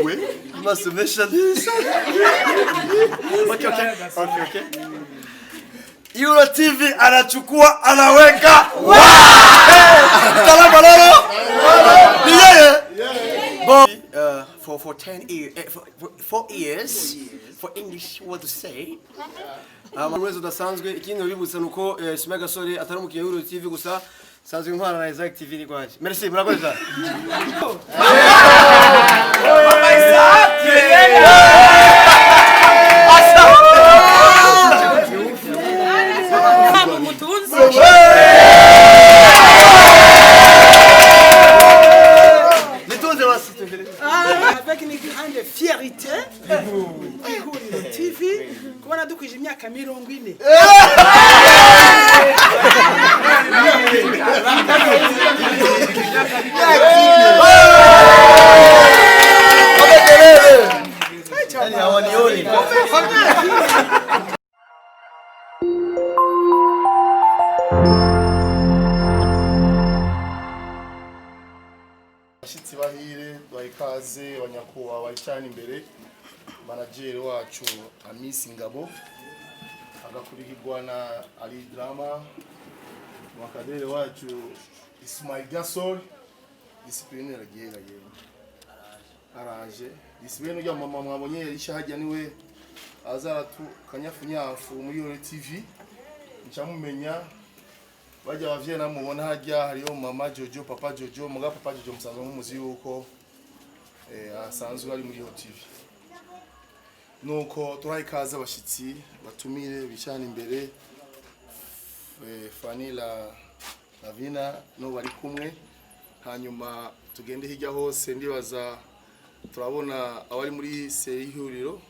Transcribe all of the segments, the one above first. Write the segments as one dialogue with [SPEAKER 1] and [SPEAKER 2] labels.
[SPEAKER 1] wewe. You must mention this. Okay. Euro TV anachukua anaweka. Salama lolo. Yeah. For 10 years, for 4 years, for English what to say. Mwezo udasanzwe ikindi bibutsa nuko Shima Gasore atari umukinnyi w'Euro TV gusa sanzwe nkwana na Isaac TV ni kwaje. Merci murakoze cyane. Mama Isaac.
[SPEAKER 2] Avec une grande fierté, Ihuriro TV kubona dukwije imyaka 40.
[SPEAKER 3] Bashitsi bahire bayikaze abanyakuwa bayicana imbere manager wacu Amisi Ngabo agakurikirwa na Ali Drama mwakadere wacu Ismail Gasol discipline ragiye araje discipline ya mama mwabonye yarisha hajya niwe azaratu kanyafunyafu muri Euro TV ncamumenya bajya bavye namubona hajya hariyo mama Jojo papa Jojo muga papa Jojo musanzwe nk'umuzi yuko asanzwe ari muri Euro TV nuko turayikaza abashitsi batumire bicana imbere Fanila Lavina no bari kumwe hanyuma tugende hirya hose ndibaza turabona abari muri Ihuriro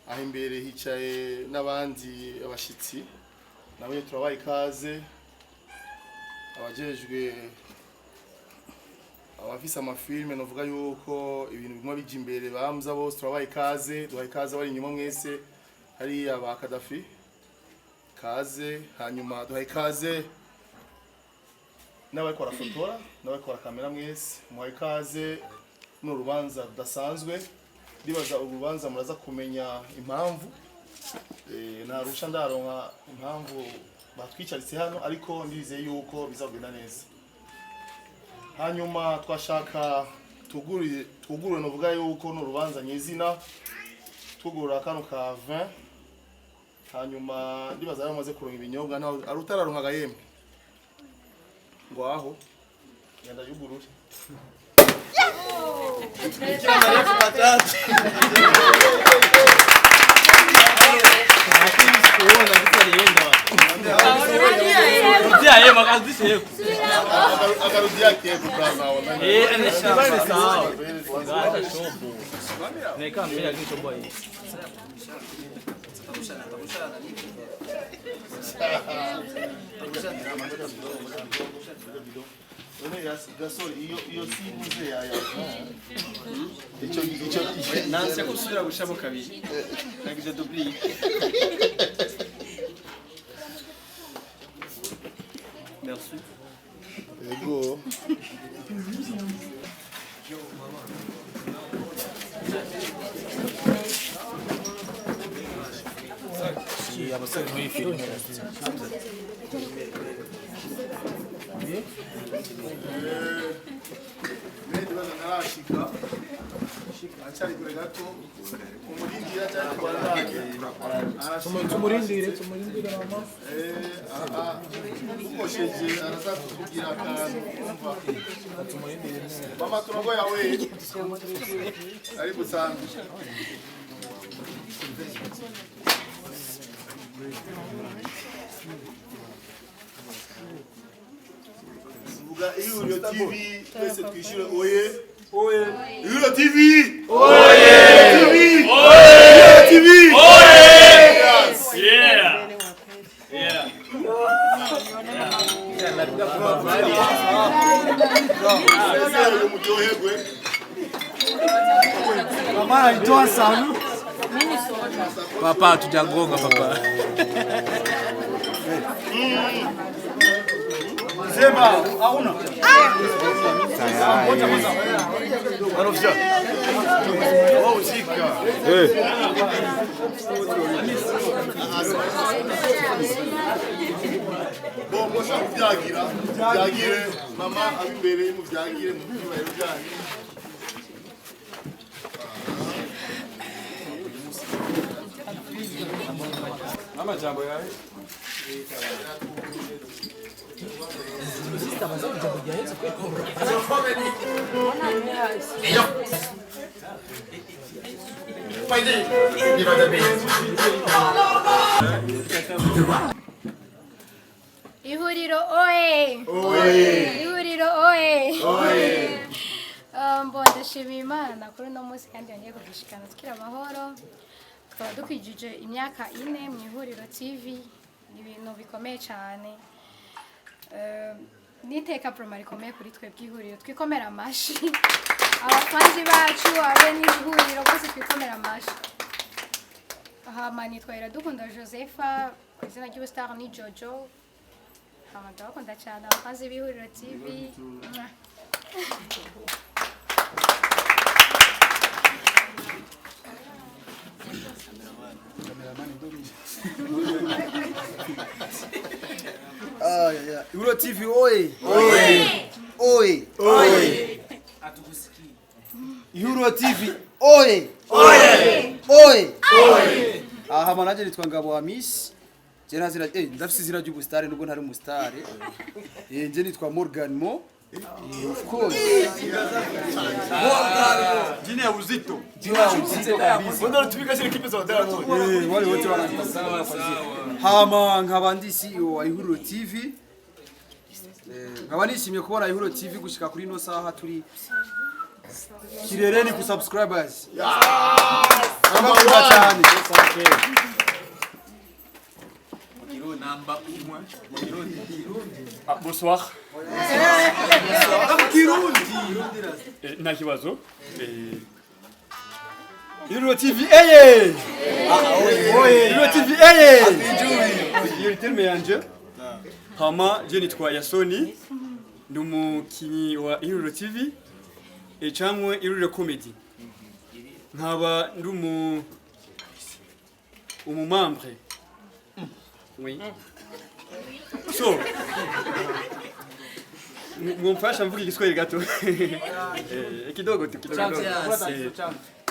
[SPEAKER 3] aho imbere hicaye n'abandi abashitsi nawe turabaye ikaze abajejwe abafise amafilme novuga yuko ibintu bimwe bije imbere bamza bose turabaye ikaze duhaye ikaze bari inyuma mwese hari aba Kadafi kaze hanyuma duhaye ikaze nawe kora fotora nawe kora kamera mwese muhaye ikaze n'urubanza rudasanzwe ndibaza urubanza muraza kumenya impamvu narusha ndaronka impamvu batwicaritse hano ariko ndizeye yuko bizagenda neza hanyuma twashaka tugurure novuga yuko n'urubanza nyezina tugura kano ka 20 hanyuma ndibaza yamaze kuronka ibinyobwa naho arutararonka gahembe ngo aho yanda yugurure Gasol iyo simuze yaya ico
[SPEAKER 1] nanse kusubira gushamo kabiri nagije double merci
[SPEAKER 3] ego
[SPEAKER 4] si abasore muri filime
[SPEAKER 3] Mende baza narashika achari kure gato kumurindira cyane kwa
[SPEAKER 4] tumurindire mama
[SPEAKER 3] umosheje araza kugira akantu umva mama tunago yawe ari gusanzwe Ihuriro TV twese twishyure oye Ihuriro TV oye Ihuriro TV oye
[SPEAKER 4] mama alitoa sana papa tujagonga papa Sema hauna.
[SPEAKER 1] Anofia. Wao usika.
[SPEAKER 3] Bon, moi je suis Vyagira. Vyagire, maman abibereye mu Vyagire mu byubahiro byanyu.
[SPEAKER 4] Mama jambo yawe.
[SPEAKER 5] Ihuriro oe! Ihuriro oe! Ndashima Imana kuri uno munsi kandi yongeye kudushikana tukira amahoro. Tukaba dukwijije imyaka 4 mu Ihuriro TV. Ni ibintu bikomeye cyane. Niteka promare rikomeye kuri twe bw'ihuriro. Twikomera amashi. Abafanzi bacu abe n'ihuriro bose twikomera amashi. Hama nitwa Iradukunda Josepha, izina ry'ubustar ni Jojo. Hama ndabakunda cyane abafanzi b'Ihuriro TV.
[SPEAKER 1] Ihuriro TV oye.
[SPEAKER 6] Atukusikia.
[SPEAKER 1] Ihuriro TV oye. Aha manaje nitwa Ngabo Hamis. Jena zira ndafise izina ry'ubustare nubwo ntari umustare. Nje nitwa Morgan Mo. Of course.
[SPEAKER 4] Jina ya uzito.
[SPEAKER 1] Ndio tupika zile kipi za hotel.
[SPEAKER 4] Wale wote wanasema
[SPEAKER 1] Hama nkaba ndi CEO wa Ihuriro TV. Nkaba nishimye kubona Ihuriro TV gushika kuri no saha turi kirereni ku subscribers. Nkaba cyane.
[SPEAKER 4] namba 1.
[SPEAKER 7] Bonsoir. Nta kibazo.
[SPEAKER 1] Ihuriro TV eye. Ihuriro TV eye.
[SPEAKER 7] Iyo terme yanje. Hama je nitwa Yasoni. Ndi umukinyi wa Ihuriro TV. Echamwe Ihuriro Comedy. Nkaba ndi umumambre. Oui. So. Mumfasha mvuge Kiswahili gato. Kidogo tu kidogo.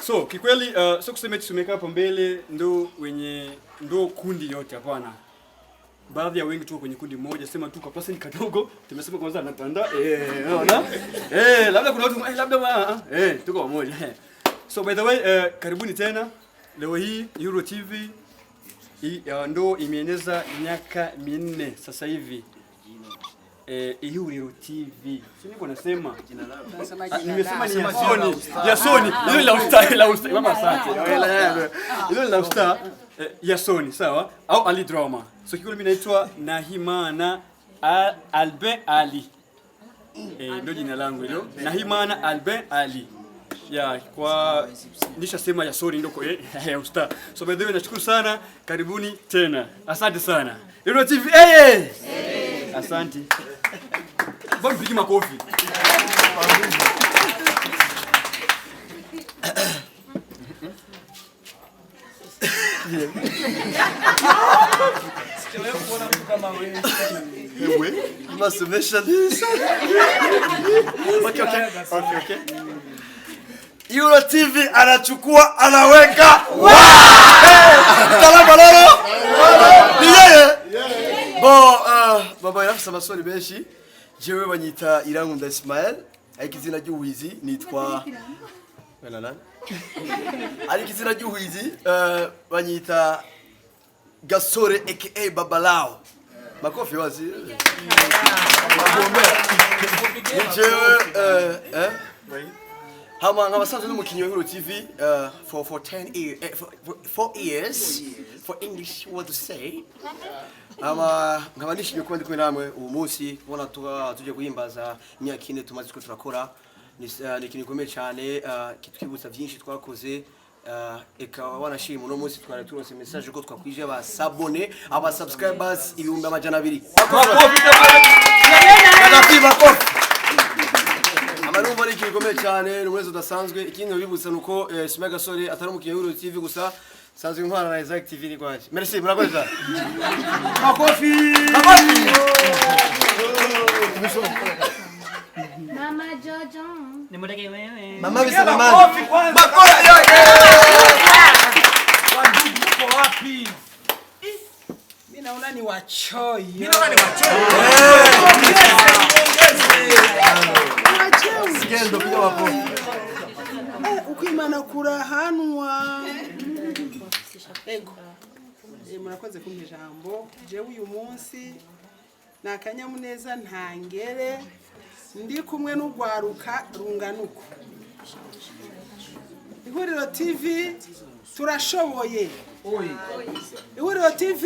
[SPEAKER 7] So, kikweli sio kusema tusumeka hapo mbele ndo wenye ndo kundi yote hapana. Baadhi ya wengi tuko kwenye kundi moja, sema tu kwa pasi kadogo, tumesema kwanza natanda unaona? Labda kuna watu labda tuko pamoja. So by the way, karibuni tena. Leo hii Ihuriro TV ndo imeeneza miaka 4 sasa hivi. Ihuriro TV. Sio niko nasema. Nimesema ni Yasoni. Hilo la usta. Mama asante. Hilo la usta Yasoni, sawa? Au Ali Drama. So kiko mimi naitwa Nahimana Albin Ali. Ndio jina langu hilo. Nahimana Albin Ali. Ya kwa nishasema Yasoni ndio kwa usta. So by the way nashukuru sana. Karibuni tena. Asante sana. Ihuriro TV asante. Bon pigi makofi.
[SPEAKER 1] Wewe, must mention this.
[SPEAKER 7] Okay.
[SPEAKER 1] Ihuriro TV anachukua anaweka. Salama lolo. Ni yeye. Baba yanafisa maswali benshi. Jewe banyita Irankunda Ismael. Ariko izina ry'uwizi nitwa nani? Ariko izina ry'uwizi banyita Gasore aka Babalao. Makofi wazi. Jewe Hama ngabasanzwe n'umukinyi wa Ihuriro TV for 10 years for 4 years for English what to say. Nkaba nishimye kuba ndi kumwe namwe uwo munsi kubona tuje guhimbaza imyaka 4 tumaze ko turakora. Ni ikintu gikomeye cyane kitwibutsa byinshi twakoze. Eka wanashima uno munsi twari turose message ko twakwije aba subscribers 200,000. makofi. Amarumva ari igikomeye cyane n'umwezi udasanzwe ikindi bibutsa nuko Shima Gasore atari umukinnyi w'Ihuriro TV gusa sanzwe intwara na Isaac TV ni gwaje. Merci murakoze cyane. Makofi.
[SPEAKER 5] Mama Jojo.
[SPEAKER 6] Nimutake wewe.
[SPEAKER 1] Mama bisema mama.
[SPEAKER 4] Makofi kwanza.
[SPEAKER 1] Makofi yake.
[SPEAKER 4] Wandugu uko wapi?
[SPEAKER 2] Mimi naona ni wachoyo.
[SPEAKER 4] Mimi naona ni machoyo.
[SPEAKER 1] Skendo pia wapo.
[SPEAKER 2] Ukimana kurahanwa. Ego. Murakoze kumpa ijambo. Jewe uyu munsi nakanyamuneza ntangere ndi kumwe n'ugwaruka runganuko. Ihuriro TV turashoboye. Ihuriro TV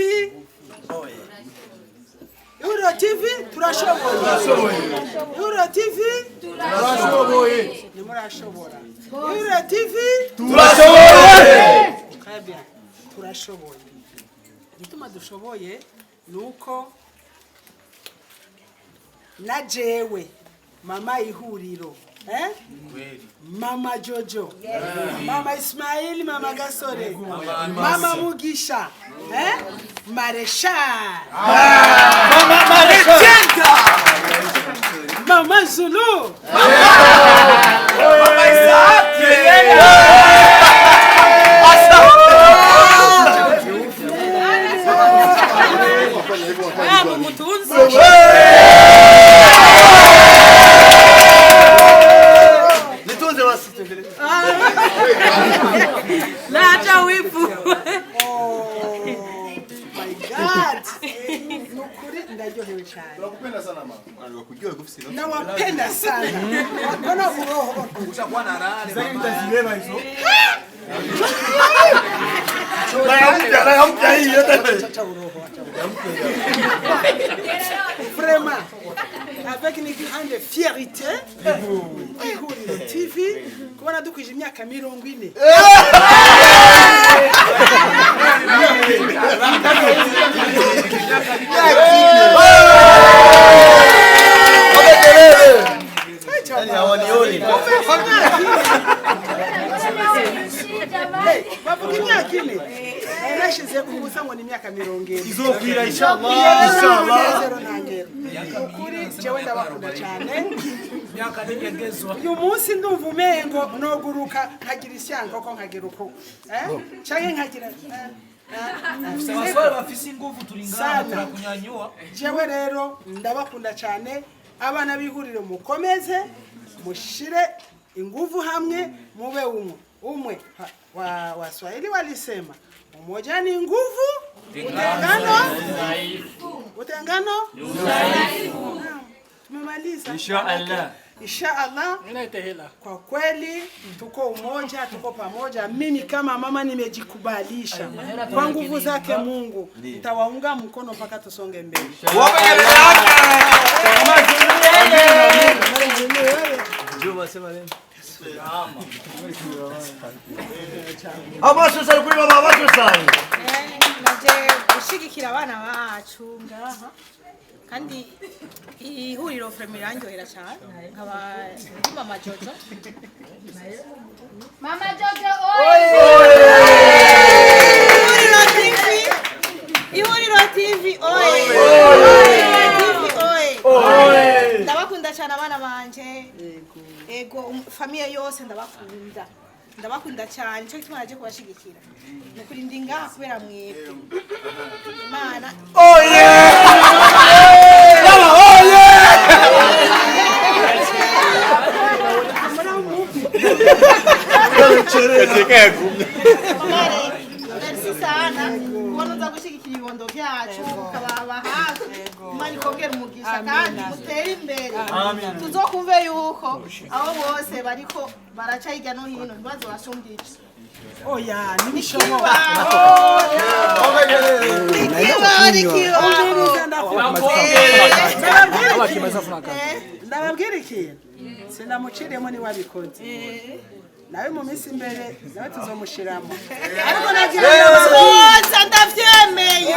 [SPEAKER 2] Ihuriro TV turashoboye. Ihuriro TV turashoboye. Nimurashobora. Ihuriro TV
[SPEAKER 1] Turashoboye.
[SPEAKER 2] Kabya turashoboye. Gituma dushoboye nuko na jewe mama Ihuriro Mama Jojo, Mama Ismail, Mama Gasore, Mama Mugisha, Marechal, Mama Marechal, Mama Zulu,
[SPEAKER 4] Mama Isaac.
[SPEAKER 6] Lacha wifu.
[SPEAKER 2] Nukuri ndaryohewe cyane.
[SPEAKER 3] Tunakupenda sana mama.
[SPEAKER 2] Nawapenda sana. Mbona uroho?
[SPEAKER 4] Ushakuwa na raha.
[SPEAKER 1] Mtazibeba hizo.
[SPEAKER 2] Vraiment, avec une grande fierté, Ihuriro TV, kubona dukwije imyaka 40. Bavuga imyaka ine. Nashize kubusa ngo ni imyaka 40.
[SPEAKER 1] Izokwira inshallah.
[SPEAKER 2] Ukuri jewe ndabakunda cyane.
[SPEAKER 6] Myaka nigegezwa.
[SPEAKER 2] Uyu munsi ndumva umengo noguruka nkagira isyango ko nkagira uko. Canke nkagira
[SPEAKER 6] Abasore bafise ingufu turingana turakunyanyua.
[SPEAKER 2] jewe rero ndabakunda cyane. Abana b'Ihuriro mukomeze mushire inguvu hamwe mube umwe wa Swahili walisema umoja ni nguvu, utengano udhaifu. Tumemaliza inshallah. Kwa kweli tuko umoja, tuko pamoja. Mimi kama mama nimejikubalisha kwa nguvu zake Mungu, nitawaunga mkono mpaka tusonge mbele.
[SPEAKER 1] Abaso sari kuri baba abaso sari.
[SPEAKER 8] Naje gushigikira abana bacu ngaha kandi Ihuriro Frame irangyohera cyane nkaba Mama Jojo.
[SPEAKER 5] Mama Jojo oye.
[SPEAKER 8] Ihuriro TV oye. Ndabakunda cyane abana banje. Ego famille yose ndabakunda. Ndabakunda cyane cyo gituma naje kubashigikira. Nukuri ndi ngaha kubera mwebwe. Imana merci sana kubona uza gushyigikira ibibondo byacu ukababa hafi. Imana ikongera umugisha kandi mutere imbere. Tuzokumve yuko abo bose bariko baraca hirya no hino ntibaze basumbije.
[SPEAKER 2] Oya nibishoboka. Ndababwira ikintu sinamuciremo ni wabikoze nawe mu minsi imbere nawe tuzomushiramo ariko nagira
[SPEAKER 8] bose ndavyemeye.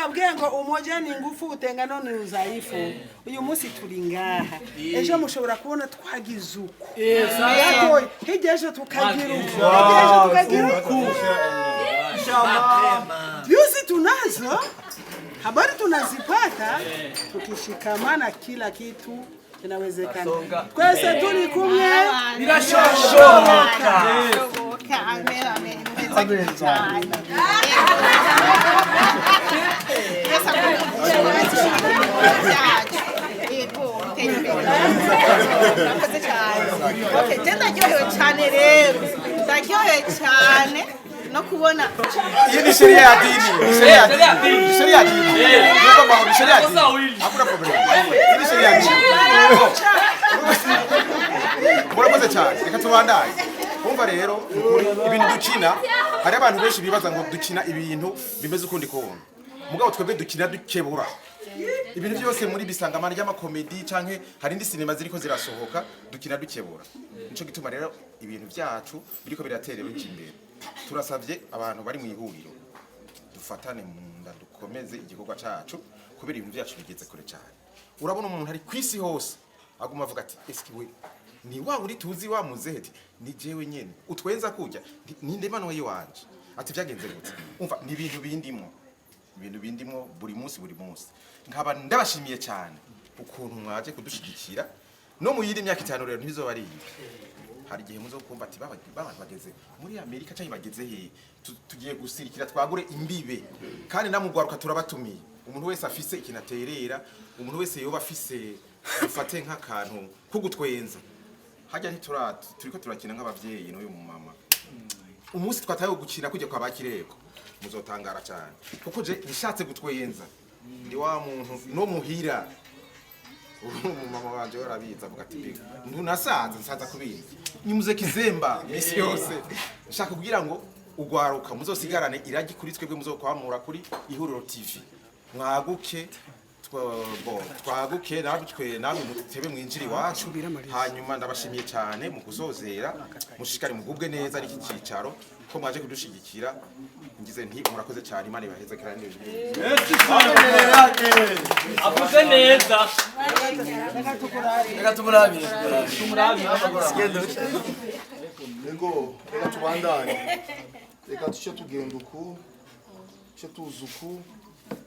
[SPEAKER 2] nabwiye ngo umoja ni ngufu utengano ni udhaifu. Uyu munsi turi ngaha. Ejo mushobora kubona twagize uko. Hirya ejo tukagira uko. Yuzi tunazo. Habari tunazipata. Tukishikamana kila kitu kinawezekana. Kwese tuli kumwe
[SPEAKER 6] birashoboka.
[SPEAKER 8] Ndaryohewe cyane rero, ndaryohewe cyane no kubona
[SPEAKER 4] Hii ni sheria ya dini. Sheria ya dini. Ndio mambo sheria ya dini. Hakuna problem. Hii ni sheria ya dini. Murakoze cyane. Reka tubandaye. Kumva rero ibintu dukina hari abantu benshi bibaza ngo dukina ibintu bimeze ukundi kontu. Mugabo twebwe dukina dukebura. Ibintu byose muri bisangamana ry'amakomedi canke hari indi sinema ziriko zirasohoka dukina dukebura. Nico gituma rero ibintu byacu biriko biratera imbere. Turasavye abantu bari mu ihuriro dufatane mu nda dukomeze igikorwa cacu kubera ibintu byacu bigeze kure cyane. Urabona umuntu ari kwisi hose aguma avuga ati eski we ni wa uri tuzi wa muzeheti ni jewe nyene utwenza kujya ninde mano yiwanje ati byagenze gute umva ni ibintu bindimo buri munsi nkaba ndabashimiye cyane ukuntu mwaje kudushigikira no mu yindi myaka 5 rero ntibizoba ari hari igihe muzo kumva ati baba bageze muri Amerika cyangwa bageze he tugiye gusirikira twagure imbibe kandi namugwaruka turabatumiye umuntu wese afise ikinaterera umuntu wese yoba afise ufate nk'akantu kugutwenza hajya turiko turakina nk'abavyeyi n'uyu mama umunsi twataye gukina kujya kwa bakireko muzotangara cyane kuko je nishatse gutwenza ndi wa muntu no muhira mama wanje warabiza avuga ati biga ndunasaza nsaza kubindi nimuze kizemba isi yose nshaka kugira ngo ugwaruka muzosigarane iragi kuri twebwe muzokwamura kuri ihuriro TV mwaguke twaguke namwe mutebe mwinjiri wacu hanyuma ndabashimiye cyane mu kuzozera mushikare mugubwe neza ari kicicaro ko mwaje kudushigikira ngize nti murakoze cyane Imana ibaheze kandi
[SPEAKER 6] Avuze neza.
[SPEAKER 1] Reka tumurabire.
[SPEAKER 3] Nego reka tubandanye. Reka tuce tugenda uku. Tuce tuzuku.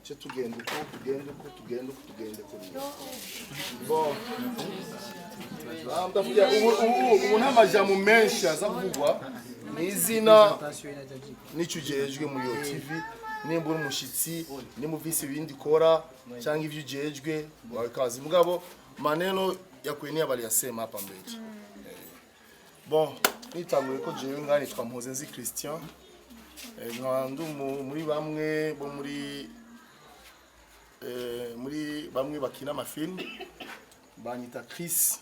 [SPEAKER 3] Tuce tugenda uku, tugende kuri. Bon. Ndavuga ubu n'amajambo menshi azavugwa n'izina n'icujejwe muri yo TV nimba uri umushitsi nimuvise ibindi kora cyangwa ivyo ujejwe wakazi mugabo maneno yakwenye abali yasema hapa mbele. Bon, nitangure ko jewe ngani twamuhoze nzi Christian. Nkandu muri bamwe bo muri bamwe bakina amafilm banyita Chris.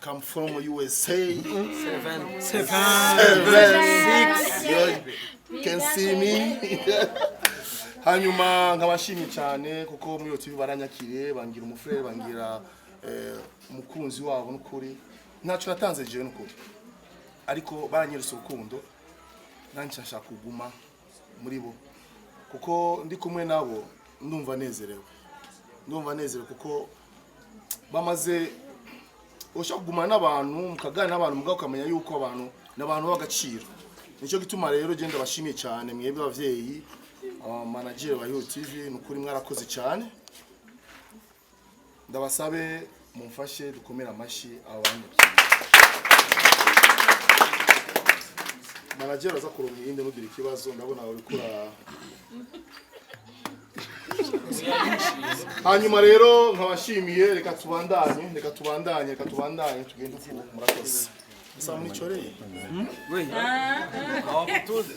[SPEAKER 3] Come from USA. 7, 6. You can see me. Hanyuma nkabashimye cyane kuko muri TV baranyakiriye bangira umufrere bangira umukunzi wabo n'ukuri ntacu natanze jewe n'ukuri ariko baranyeretse urukundo nanjye nshaka kuguma muri bo kuko ndi kumwe nabo ndumva nezerewe kuko bamaze ushaka kuguma n'abantu mukagana n'abantu mugabo ukamenya yuko abantu n'abantu b'agaciro nicyo gituma rero genda bashimiye cyane mwebwe abavyeyi manager wa Yo TV n'ukuri mwarakoze cyane ndabasabe mumfashe dukomera amashi abantu manager aza kuronka inde nugira ikibazo ndabona uri kura hanyuma rero nkabashimiye reka tubandanye tugende uko murakoze sasa munichoreye
[SPEAKER 6] Oui. Hawakutuze.